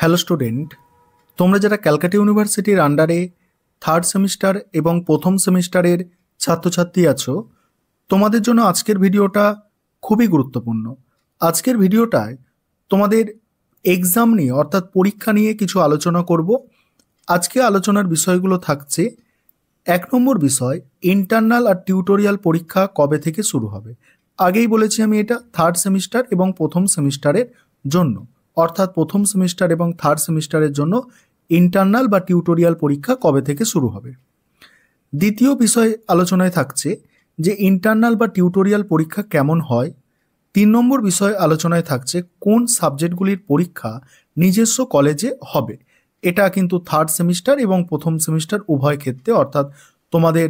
Hello student, তোমরা যারা ক্যালকাটা ইউনিভার্সিটির আন্ডারে থার্ড সেমিস্টার এবং প্রথম সেমিস্টারের ছাত্রছাত্রী আছো, তোমাদের জন্য আজকের ভিডিওটা খুবই গুরুত্বপূর্ণ। আজকের ভিডিওটায় তোমাদের এক্সাম নিয়ে অর্থাৎ পরীক্ষা নিয়ে কিছু আলোচনা করব। আজকে আলোচনার বিষয়গুলো থাকছে: 1 নম্বর বিষয়, ইন্টারনাল আর টিউটোরিয়াল পরীক্ষা কবে থেকে শুরু হবে। আগেই বলেছি আমি, এটা থার্ড সেমিস্টার এবং প্রথম সেমিস্টারের জন্য, অর্থাৎ প্রথম সেমিস্টার এবং থার্ড সেমিস্টারের জন্য ইন্টারনাল বা টিউটোরিয়াল পরীক্ষা কবে থেকে শুরু হবে। দ্বিতীয় বিষয় আলোচনায় থাকছে যে ইন্টারনাল বা টিউটোরিয়াল পরীক্ষা কেমন হয়। 3 নম্বর বিষয় আলোচনায় থাকছে কোন সাবজেক্টগুলির পরীক্ষা নিজস্ব কলেজে হবে। এটা কিন্তু থার্ড সেমিস্টার এবং প্রথম সেমিস্টার উভয় ক্ষেত্রে, অর্থাৎ তোমাদের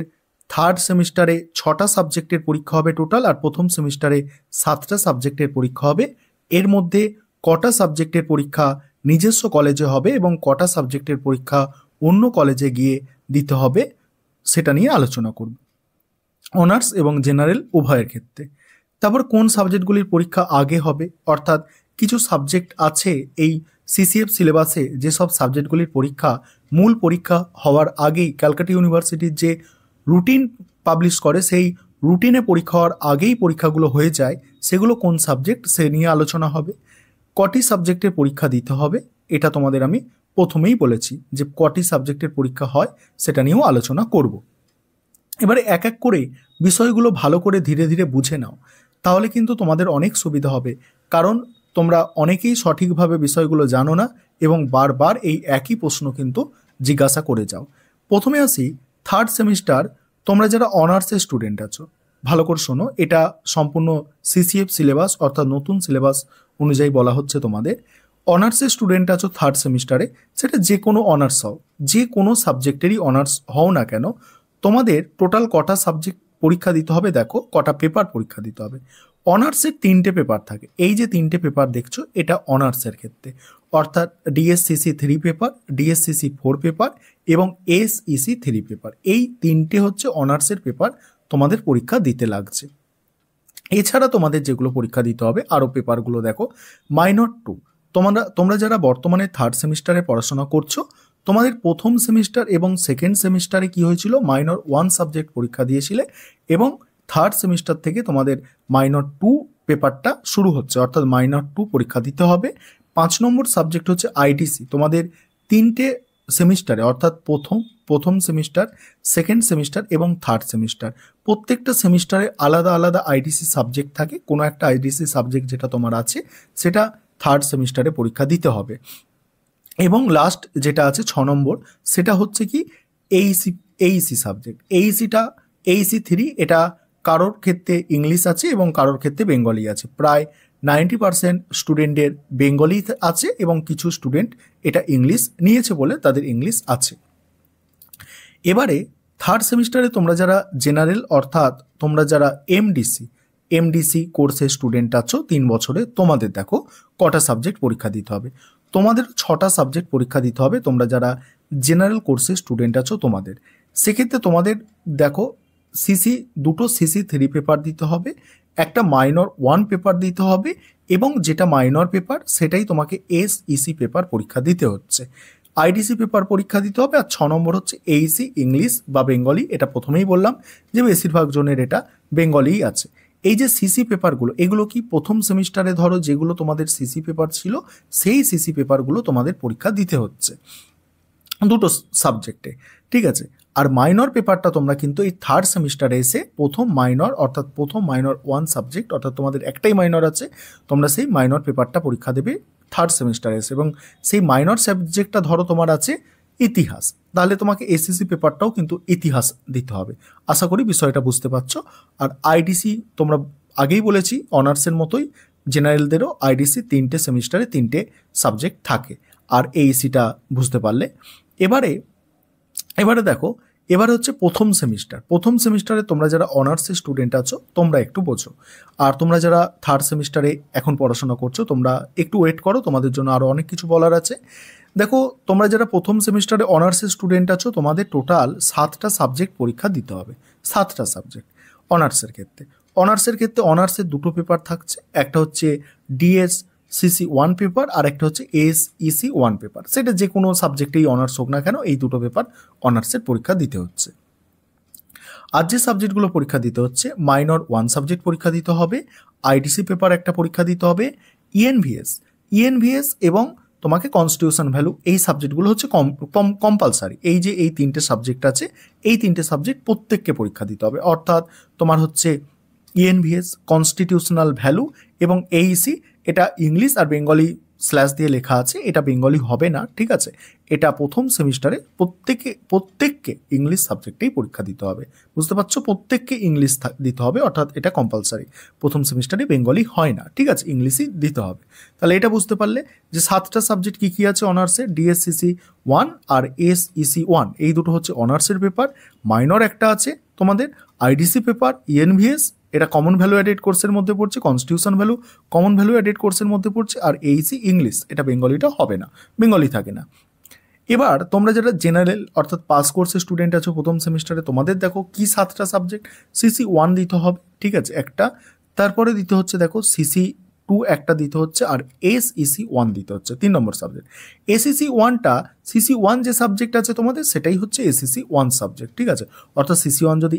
থার্ড সেমিস্টারে 6টা সাবজেক্টের পরীক্ষা হবে টোটাল, আর প্রথম সেমিস্টারে 7টা সাবজেক্টের পরীক্ষা হবে। এর মধ্যে কটা সাবজেক্টের পরীক্ষা নিজস্ব কলেজে হবে এবং কটা সাবজেক্টের পরীক্ষা অন্য কলেজে গিয়ে দিতে হবে সেটা নিয়ে আলোচনা করব, অনার্স এবং জেনারেল উভয়ের ক্ষেত্রে। তারপর কোন সাবজেক্টগুলির পরীক্ষা আগে হবে, অর্থাৎ কিছু সাবজেক্ট আছে এই সিসিএফ সিলেবাসে, যেসব সাবজেক্টগুলির পরীক্ষা মূল পরীক্ষা হওয়ার আগেই ক্যালকাটা ইউনিভার্সিটির যে রুটিন পাবলিশ করে সেই রুটিনে পরীক্ষা হওয়ার আগেই পরীক্ষাগুলো হয়ে যায়, সেগুলো কোন সাবজেক্ট সে নিয়ে আলোচনা হবে। কটি সাবজেক্টের পরীক্ষা দিতে হবে এটা তোমাদের আমি প্রথমেই বলেছি যে কটি সাবজেক্টের পরীক্ষা হয় সেটা নিয়েও আলোচনা করব। এবারে এক এক করে বিষয়গুলো ভালো করে ধীরে ধীরে বুঝে নাও, তাহলে কিন্তু তোমাদের অনেক সুবিধা হবে, কারণ তোমরা অনেকেই সঠিকভাবে বিষয়গুলো জানো না এবং বারবার এই একই প্রশ্ন কিন্তু জিজ্ঞাসা করে যাও। প্রথমে আসি থার্ড সেমিস্টার। তোমরা যারা অনার্সের স্টুডেন্ট আছো ভালো করে শোনো, এটা সম্পূর্ণ সিসিএফ সিলেবাস অর্থাৎ নতুন সিলেবাস অনুযায়ী বলা হচ্ছে। তোমাদের অনার্সের স্টুডেন্ট আছো থার্ড সেমিস্টারে, সেটা যে কোনো অনার্স হও, যে কোনো সাবজেক্টেরই অনার্স হও না কেন, তোমাদের টোটাল কটা সাবজেক্ট পরীক্ষা দিতে হবে, দেখো কটা পেপার পরীক্ষা দিতে হবে। অনার্সের 3টে পেপার থাকে। এই যে 3টে পেপার দেখছো এটা অনার্সের ক্ষেত্রে, অর্থাৎ ডিএসসিসি 3 পেপার, ডিএসসিসি 4 পেপার এবং এসইসি 3 পেপার। এই 3টে হচ্ছে অনার্সের পেপার তোমাদের পরীক্ষা দিতে লাগছে। এছাড়া তোমাদের যেগুলো পরীক্ষা দিতে হবে আরও পেপারগুলো দেখো। মাইনর 2, তোমরা যারা বর্তমানে থার্ড সেমিস্টারে পড়াশোনা করছো, তোমাদের প্রথম সেমিস্টার এবং সেকেন্ড সেমিস্টারে কি হয়েছিল, মাইনর 1 সাবজেক্ট পরীক্ষা দিয়েছিলে এবং থার্ড সেমিস্টার থেকে তোমাদের মাইনর 2 পেপারটা শুরু হচ্ছে, অর্থাৎ মাইনর 2 পরীক্ষা দিতে হবে। 5 নম্বর সাবজেক্ট হচ্ছে আইডিসি। তোমাদের 3টে সেমিস্টারে, অর্থাৎ প্রথম সেমিস্টার, সেকেন্ড সেমিস্টার এবং থার্ড সেমিস্টার, প্রত্যেকটা সেমিস্টারে আলাদা আলাদা আইডিসি সাবজেক্ট থাকে। কোনো একটা আইডিসি সাবজেক্ট যেটা তোমার আছে সেটা থার্ড সেমিস্টারে পরীক্ষা দিতে হবে। এবং লাস্ট যেটা আছে 6 নম্বর, সেটা হচ্ছে কি এইসি সাবজেক্ট। এইসি 3, এটা কারোর ক্ষেত্রে ইংলিশ আছে এবং কারোর ক্ষেত্রে বেঙ্গলি আছে। প্রায় 90% স্টুডেন্টের বেঙ্গলি আছে এবং কিছু স্টুডেন্ট এটা ইংলিশ নিয়েছে বলে তাদের ইংলিশ আছে। এবারে থার্ড সেমিস্টারে তোমরা যারা জেনারেল, অর্থাৎ তোমরা যারা এমডিসি কোর্সের স্টুডেন্ট আছো 3 বছরে, তোমাদের দেখো কটা সাবজেক্ট পরীক্ষা দিতে হবে। তোমাদের 6টা সাবজেক্ট পরীক্ষা দিতে হবে তোমরা যারা জেনারেল কোর্সের স্টুডেন্ট আছো তোমাদের। সেক্ষেত্রে তোমাদের দেখো দুটো সিসি 3 পেপার দিতে হবে, একটা মাইনর 1 পেপার দিতে হবে এবং যেটা মাইনর পেপার সেটাই তোমাকে এসইসি পেপার পরীক্ষা দিতে হচ্ছে। আইডিসি পেপার পরীক্ষা দিতে হবে। আর 6 নম্বর হচ্ছে এইসি ইংলিশ বা বেঙ্গলি। এটা প্রথমেই বললাম যে বেশিরভাগ জনের এটা বেঙ্গলিই আছে। এই যে সিসি পেপারগুলো, এগুলো কি প্রথম সেমিস্টারে ধরো যেগুলো তোমাদের সিসি পেপার ছিল সেই সিসি পেপারগুলো তোমাদের পরীক্ষা দিতে হচ্ছে দুটো সাবজেক্টে, ঠিক আছে। আর মাইনর পেপারটা তোমরা কিন্তু এই থার্ড সেমিস্টারে এসে প্রথম মাইনর 1 সাবজেক্ট, অর্থাৎ তোমাদের একটাই মাইনর আছে, তোমরা সেই মাইনর পেপারটা পরীক্ষা দেবে থার্ড সেমিস্টারে এসে। এবং সেই মাইনর সাবজেক্টটা ধরো তোমার আছে ইতিহাস, তাহলে তোমাকে এসএসসি পেপারটাও কিন্তু ইতিহাস দিতে হবে। আশা করি বিষয়টা বুঝতে পারছো। আর আইডিসি তোমরা আগেই বলেছি অনার্সের মতোই জেনারেলদেরও আইডিসি 3টে সেমিস্টারে 3টে সাবজেক্ট থাকে। আর এইসিটা বুঝতে পারলে। এবারে দেখো, এবারে হচ্ছে প্রথম সেমিস্টারে তোমরা যারা অনার্সের স্টুডেন্ট আছো তোমরা একটু বোঝো, আর তোমরা যারা থার্ড সেমিস্টারে এখন পড়াশোনা করছো তোমরা একটু ওয়েট করো, তোমাদের জন্য আরও অনেক কিছু বলার আছে। দেখো, তোমরা যারা প্রথম সেমিস্টারে অনার্সের স্টুডেন্ট আছো তোমাদের টোটাল 7টা সাবজেক্ট পরীক্ষা দিতে হবে। 7টা সাবজেক্ট অনার্সের ক্ষেত্রে অনার্সের 2টো পেপার থাকছে, একটা হচ্ছে ডিএস সিসি 1 পেপার, আর একটা হচ্ছে এসইসি 1 পেপার। সেটা যে কোনো সাবজেক্টেই অনার্স হোক না কেন, এই দুটো পেপার অনার্সের পরীক্ষা দিতে হচ্ছে। আর যে সাবজেক্টগুলো পরীক্ষা দিতে হচ্ছে, মাইনর 1 সাবজেক্ট পরীক্ষা দিতে হবে, আইডিসি পেপার একটা পরীক্ষা দিতে হবে, ইএনভিএস এবং তোমাকে কনস্টিটিউশন ভ্যালু, এই সাবজেক্টগুলো হচ্ছে কম্পালসারি। এই যে এই 3টে সাবজেক্ট আছে, এই 3টে সাবজেক্ট প্রত্যেককে পরীক্ষা দিতে হবে। অর্থাৎ তোমার হচ্ছে ইএনভিএস, কনস্টিটিউশনাল ভ্যালু এবং এইসি, এটা ইংলিশ আর বেঙ্গলি স্ল্যাশ দিয়ে লেখা আছে, এটা বেঙ্গলি হবে না, ঠিক আছে। এটা প্রথম সেমিস্টারে প্রত্যেককে ইংলিশ সাবজেক্টেই পরীক্ষা দিতে হবে, বুঝতে পারছো? প্রত্যেককে ইংলিশ দিতে হবে, অর্থাৎ এটা কম্পালসারি। প্রথম সেমিস্টারে বেঙ্গলি হয় না, ঠিক আছে, ইংলিশই দিতে হবে। তাহলে এটা বুঝতে পারলে যে 7টা সাবজেক্ট কী কী আছে অনার্সে। ডিএসসিসি 1 আর এসইসি 1, এই দুটো হচ্ছে অনার্সের পেপার। মাইনর একটা আছে তোমাদের আইডিসি পেপার, ইএনভিএস, এটা কমন ভ্যালু অ্যাডেড কোর্সের মধ্যে পড়ছে, constitution value common value added কোর্সের মধ্যে পড়ছে, আর এইসি ইংলিশ, এটা বেঙ্গলিটা হবে না, বেঙ্গলি থাকে না। এবার তোমরা যারা জেনারেল অর্থাৎ পাস কোর্সের স্টুডেন্ট আছো প্রথম সেমিস্টারে, তোমাদের দেখো কি 7টা সাবজেক্ট। সিসি 1 দিতে হবে, ঠিক আছে, একটা। তারপরে দিতে হচ্ছে দেখো সিসি 2 একটা দিতে হচ্ছে, আর এসইসি 1 দিতে হচ্ছে, 3 নম্বর সাবজেক্ট। এসইসি 1টা, সিসি 1 যে সাবজেক্ট আছে তোমাদের, সেটাই হচ্ছে এসইসি 1 সাবজেক্ট, ঠিক আছে। অর্থাৎ সিসি 1 যদি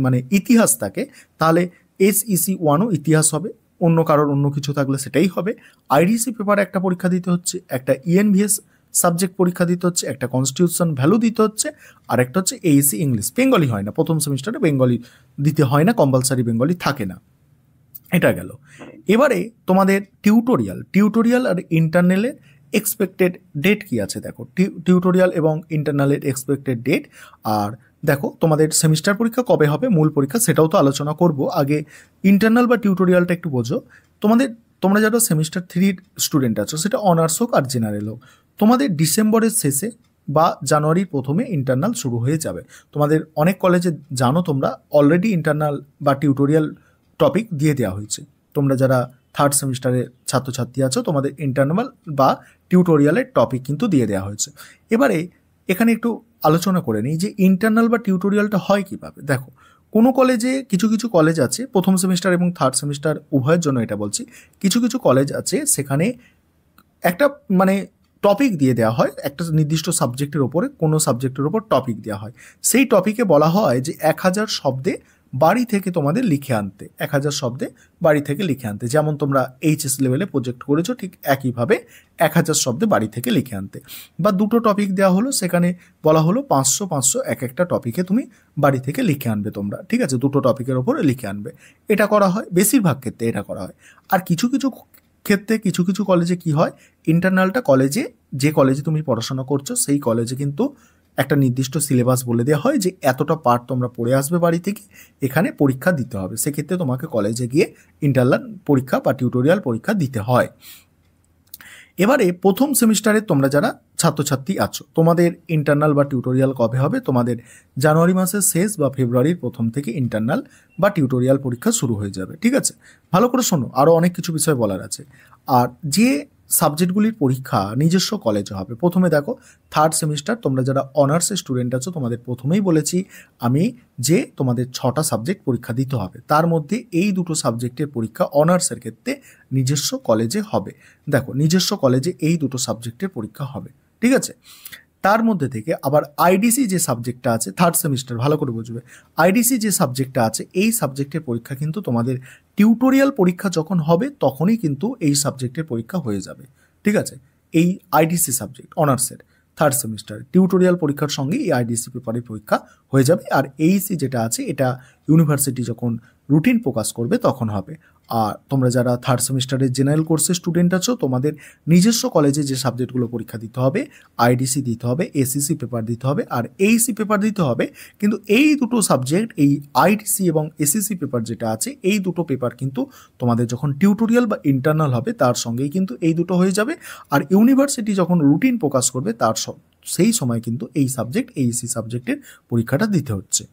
মানে ইতিহাস থাকে, তাহলে এসইসি 1ও ইতিহাস হবে, অন্য কারোর অন্য কিছু থাকলে সেটাই হবে। আইডিসি পেপার একটা পরীক্ষা দিতে হচ্ছে, একটা ইএনভিএস সাবজেক্ট পরীক্ষা দিতে হচ্ছে, একটা কনস্টিটিউশন ভ্যালু দিতে হচ্ছে, আর একটা হচ্ছে এইসি ইংলিশ। বেঙ্গলি হয় না, প্রথম সেমিস্টারে বেঙ্গলি দিতে হয় না, কম্পালসারি বেঙ্গলি থাকে না। এটা গেল। এবারে তোমাদের টিউটোরিয়াল আর ইন্টারনালের এক্সপেক্টেড ডেট কি আছে দেখো। টিউটোরিয়াল এবং ইন্টারনালের এক্সপেক্টেড ডেট। আর দেখো তোমাদের সেমিস্টার পরীক্ষা কবে হবে, মূল পরীক্ষা, সেটাও তো আলোচনা করব। আগে ইন্টারনাল বা টিউটোরিয়ালটা একটু বোঝো। তোমরা যারা সেমিস্টার 3 স্টুডেন্ট আছো, সেটা অনার্স হোক আর জেনারেল হোক, তোমাদের ডিসেম্বরের শেষে বা জানুয়ারির প্রথমে ইন্টারনাল শুরু হয়ে যাবে। তোমাদের অনেক কলেজে জানো তোমরা অলরেডি ইন্টারনাল বা টিউটোরিয়াল টপিক দিয়ে দেওয়া হয়েছে। তোমরা যারা 3rd সেমিস্টারের ছাত্রছাত্রী আছো, তোমাদের ইন্টারনাল বা টিউটোরিয়ালের টপিক কিন্তু দিয়ে দেওয়া হয়েছে। এবারে এখানে একটু আলোচনা করে নিই যে ইন্টারনাল বা টিউটোরিয়ালটা হয় কীভাবে। দেখো, কোনো কলেজে কিছু কলেজ আছে, প্রথম সেমিস্টার এবং 3rd সেমিস্টার উভয়ের জন্য এটা বলছি, কিছু কলেজ আছে সেখানে একটা মানে টপিক দিয়ে দেওয়া হয়, একটা নির্দিষ্ট সাবজেক্টের ওপরে, কোনো সাবজেক্টের ওপর টপিক দেওয়া হয়। সেই টপিকে বলা হয় যে 1000 শব্দে বাড়ি থেকে তোমাদের লিখে আনতে, 1000 শব্দে বাড়ি থেকে লিখে আনতে। যেমন তোমরা এইচএস লেভেলে প্রজেক্ট করেছো, ঠিক একইভাবে 1000 শব্দে বাড়ি থেকে লিখে আনতে। বা দুটো টপিক দেওয়া হলো, সেখানে বলা হলো 500 এক একটা টপিকে তুমি বাড়ি থেকে লিখে আনবে তোমরা, ঠিক আছে, দুটো টপিকের ওপরে লিখে আনবে। এটা করা হয়, বেশিরভাগ ক্ষেত্রে এটা করা হয়। আর কিছু ক্ষেত্রে কিছু কলেজে কি হয়, ইন্টারনালটা যে কলেজে তুমি পড়াশোনা করছো সেই কলেজে কিন্তু একটা নির্দিষ্ট সিলেবাস বলে দেওয়া হয় যে এতটা পার্ট তোমরা পড়ে আসবে বাড়ি থেকে, এখানে পরীক্ষা দিতে হবে। সেক্ষেত্রে তোমাকে কলেজে গিয়ে ইন্টারনাল পরীক্ষা বা টিউটোরিয়াল পরীক্ষা দিতে হয়। এবারে প্রথম সেমিস্টারে তোমরা যারা ছাত্রছাত্রী আছো, তোমাদের ইন্টারনাল বা টিউটোরিয়াল কবে হবে? তোমাদের জানুয়ারি মাসের শেষ বা ফেব্রুয়ারির প্রথম থেকে ইন্টারনাল বা টিউটোরিয়াল পরীক্ষা শুরু হয়ে যাবে, ঠিক আছে। ভালো করে শোনো, আরও অনেক কিছু বিষয় বলার আছে। আর যে সাবজেক্টগুলির পরীক্ষা নিজস্ব কলেজে হবে, প্রথমে দেখো 3rd সেমিস্টার তোমরা যারা অনার্সের স্টুডেন্ট আছো, তোমাদের প্রথমেই বলেছি আমি যে তোমাদের 6টা সাবজেক্ট পরীক্ষা দিতে হবে। তার মধ্যে এই দুটো সাবজেক্টের পরীক্ষা অনার্সের ক্ষেত্রে নিজস্ব কলেজে হবে। দেখো, নিজস্ব কলেজে এই দুটো সাবজেক্টের পরীক্ষা হবে, ঠিক আছে। তার মধ্যে থেকে আবার আইডিসি যে সাবজেক্টটা আছে 3rd সেমিস্টার, ভালো করে বুঝবে, আইডিসি যে সাবজেক্টটা আছে এই সাবজেক্টের পরীক্ষা কিন্তু তোমাদের টিউটোরিয়াল পরীক্ষা যখন হবে তখনই কিন্তু এই সাবজেক্টের পরীক্ষা হয়ে যাবে, ঠিক আছে। এই আইডিসি সাবজেক্ট অনার্সের 3rd সেমিস্টার টিউটোরিয়াল পরীক্ষার সঙ্গে এই আইডিসি পেপারের পরীক্ষা হয়ে যাবে। আর এইসি যেটা আছে এটা ইউনিভার্সিটি যখন রুটিন প্রকাশ করবে তখন হবে। আর তোমরা যারা 3rd সেমিস্টারের জেনারেল কোর্সের স্টুডেন্ট আছো, তোমাদের নিজস্ব কলেজে যে সাবজেক্টগুলো পরীক্ষা দিতে হবে, আইডিসি দিতে হবে, এসিসি পেপার দিতে হবে, আর এইসি পেপার দিতে হবে। কিন্তু এই দুটো সাবজেক্ট, এই আইডিসি এবং এসিসি পেপার যেটা আছে, এই দুটো পেপার কিন্তু তোমাদের যখন টিউটোরিয়াল বা ইন্টারনাল হবে তার সঙ্গেই কিন্তু এই দুটো হয়ে যাবে। আর ইউনিভার্সিটি যখন রুটিন প্রকাশ করবে সেই সময় কিন্তু এই সাবজেক্ট, এইসি সাবজেক্টের পরীক্ষাটা দিতে হচ্ছে।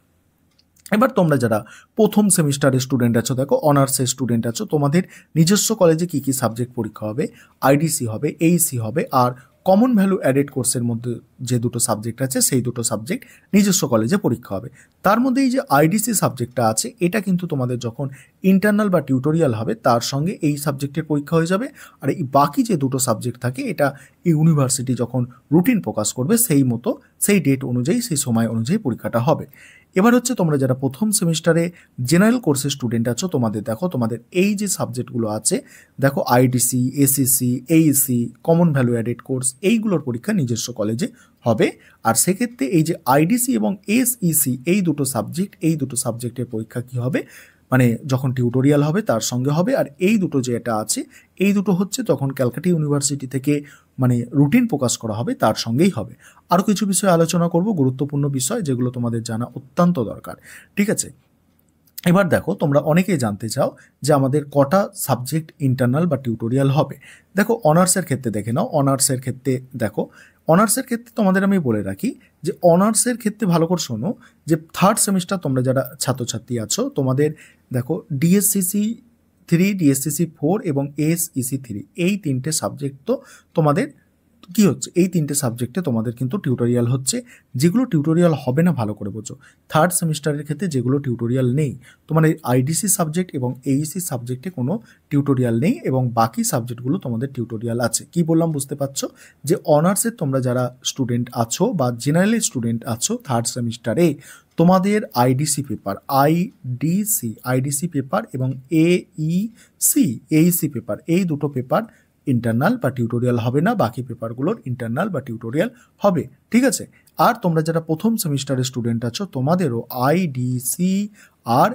এবার তোমরা যারা প্রথম সেমিস্টারের স্টুডেন্ট আছো, দেখো অনার্সের স্টুডেন্ট আছো, তোমাদের নিজস্ব কলেজে কী কী সাবজেক্ট পরীক্ষা হবে, আইডিসি হবে, এইসি হবে, আর কমন ভ্যালু অ্যাডেড কোর্সের মধ্যে যে দুটো সাবজেক্ট আছে সেই দুটো সাবজেক্ট নিজস্ব কলেজে পরীক্ষা হবে। তার মধ্যে এই যে আইডিসি সাবজেক্টটা আছে এটা কিন্তু তোমাদের যখন ইন্টারনাল বা টিউটোরিয়াল হবে তার সঙ্গে এই সাবজেক্টের পরীক্ষা হয়ে যাবে। আর এই বাকি যে দুটো সাবজেক্ট থাকে এটা ইউনিভার্সিটি যখন রুটিন প্রকাশ করবে সেই মতো সেই ডেট অনুযায়ী সেই সময় অনুযায়ী পরীক্ষাটা হবে। এবার হচ্ছে তোমরা যারা প্রথম সেমিস্টারে জেনারেল কোর্সের স্টুডেন্ট আছো তোমাদের দেখো তোমাদের এই যে সাবজেক্টগুলো আছে দেখো IDC, ACC, Aisi, common value added course এইগুলোর পরীক্ষা নিজস্ব কলেজে হবে। আর সেক্ষেত্রে এই যে আইডিসি এবং এসইসি এই দুটো সাবজেক্টের পরীক্ষা কি হবে মানে যখন টিউটোরিয়াল হবে তার সঙ্গে হবে। আর এই দুটো যেটা আছে এই দুটো হচ্ছে তখন ক্যালকাটা ইউনিভার্সিটি থেকে মানে রুটিন প্রকাশ করা হবে তার সঙ্গেই হবে। আরও কিছু বিষয় আলোচনা করব, গুরুত্বপূর্ণ বিষয় যেগুলো তোমাদের জানা অত্যন্ত দরকার। ঠিক আছে, এবার দেখো তোমরা অনেকেই জানতে চাও যে আমাদের কটা সাবজেক্ট ইন্টারনাল বা টিউটোরিয়াল হবে। দেখো অনার্সের ক্ষেত্রে দেখে নাও, অনার্সের ক্ষেত্রে দেখো অনার্সের ক্ষেত্রে তোমাদের আমি বলে রাখি যে অনার্সের ক্ষেত্রে ভালো করে শোনো যে থার্ড সেমিস্টার তোমরা যারা ছাত্রছাত্রী আছো তোমাদের দেখো ডিএসসিসি 3, ডিএসসিসি 4 এবং এসইসি 3 এই তিনটে সাবজেক্ট তো তোমাদের কি হচ্ছে এই তিনটে সাবজেক্টে তোমাদের কিন্তু টিউটোরিয়াল হচ্ছে। যেগুলো টিউটোরিয়াল হবে না ভালো করে বোঝো, থার্ড সেমিস্টারের ক্ষেত্রে যেগুলো টিউটোরিয়াল নেই তোমার এই আইডিসি সাবজেক্ট এবং এইসি সাবজেক্টে কোনো টিউটোরিয়াল নেই এবং বাকি সাবজেক্টগুলো তোমাদের টিউটোরিয়াল আছে। কি বললাম বুঝতে পারছো যে অনার্সের তোমরা যারা স্টুডেন্ট আছো বা জেনারেল স্টুডেন্ট আছো থার্ড সেমিস্টারে তোমাদের আইডিসি পেপার এবং এইসি পেপার এই দুটো পেপার ইন্টারনাল বা টিউটোরিয়াল হবে না, বাকি পেপারগুলোর ইন্টারনাল বা টিউটোরিয়াল হবে। ঠিক আছে, আর তোমরা যারা প্রথম সেমিস্টারের স্টুডেন্ট আছো তোমাদেরও আইডিসি আর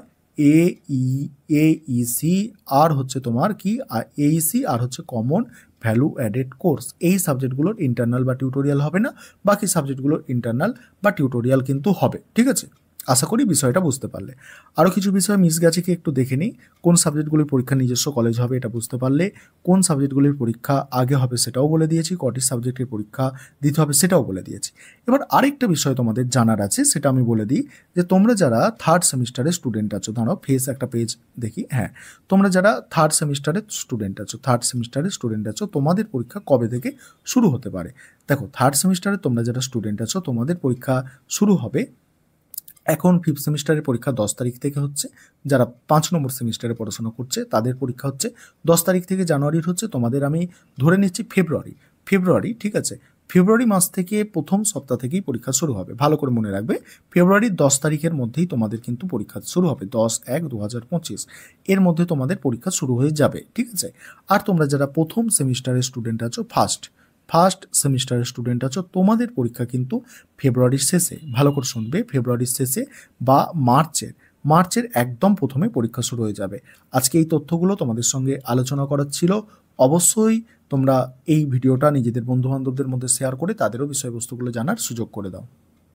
এইসি আর হচ্ছে তোমার কি এইসি আর হচ্ছে কমন ভ্যালু অ্যাডেড কোর্স এই সাবজেক্টগুলোর ইন্টারনাল বা টিউটোরিয়াল হবে না, বাকি সাবজেক্টগুলোর ইন্টারনাল বা টিউটোরিয়াল কিন্তু হবে। ঠিক আছে, আশা করি বিষয়টা বুঝতে পারলে। আরও কিছু বিষয় মিস গেছে কি একটু দেখে নিই। কোন সাবজেক্টগুলির পরীক্ষা নিজস্ব কলেজ হবে এটা বুঝতে পারলে, কোন সাবজেক্টগুলির পরীক্ষা আগে হবে সেটাও বলে দিয়েছি, কটি সাবজেক্টের পরীক্ষা দিতে হবে সেটাও বলে দিয়েছি। এবার আরেকটা বিষয় তোমাদের জানার আছে সেটা আমি বলে দিই যে তোমরা যারা থার্ড সেমিস্টারের স্টুডেন্ট আছো, ধরো একটা পেজ দেখি, হ্যাঁ তোমরা যারা থার্ড সেমিস্টারের স্টুডেন্ট আছো তোমাদের পরীক্ষা কবে থেকে শুরু হতে পারে। দেখো থার্ড সেমিস্টারে তোমরা যারা স্টুডেন্ট আছো তোমাদের পরীক্ষা শুরু হবে এখন ফিফথ সেমিস্টারের পরীক্ষা 10 তারিখ থেকে হচ্ছে। যারা 5 নম্বর সেমিস্টারে পড়াশোনা করছে তাদের পরীক্ষা হচ্ছে 10 তারিখ থেকে। জানুয়ারির হচ্ছে তোমাদের আমি ধরে নিচ্ছি ফেব্রুয়ারি। ঠিক আছে, ফেব্রুয়ারি মাস থেকে প্রথম সপ্তাহ থেকেই পরীক্ষা শুরু হবে। ভালো করে মনে রাখবে ফেব্রুয়ারির 10 তারিখের মধ্যেই তোমাদের কিন্তু পরীক্ষা শুরু হবে, 10/1/2025 এর মধ্যে তোমাদের পরীক্ষা শুরু হয়ে যাবে। ঠিক আছে, আর তোমরা যারা প্রথম সেমিস্টারের স্টুডেন্ট আছো ফার্স্ট সেমিস্টারের স্টুডেন্ট আছো তোমাদের পরীক্ষা কিন্তু ফেব্রুয়ারির শেষে, ভালো করে শুনবে, ফেব্রুয়ারির শেষে বা মার্চের একদম প্রথমে পরীক্ষা শুরু হয়ে যাবে। আজকে এই তথ্যগুলো তোমাদের সঙ্গে আলোচনা করার ছিল। অবশ্যই তোমরা এই ভিডিওটা নিজেদের বন্ধুবান্ধবদের মধ্যে শেয়ার করে তাদেরও বিষয়বস্তুগুলো জানার সুযোগ করে দাও।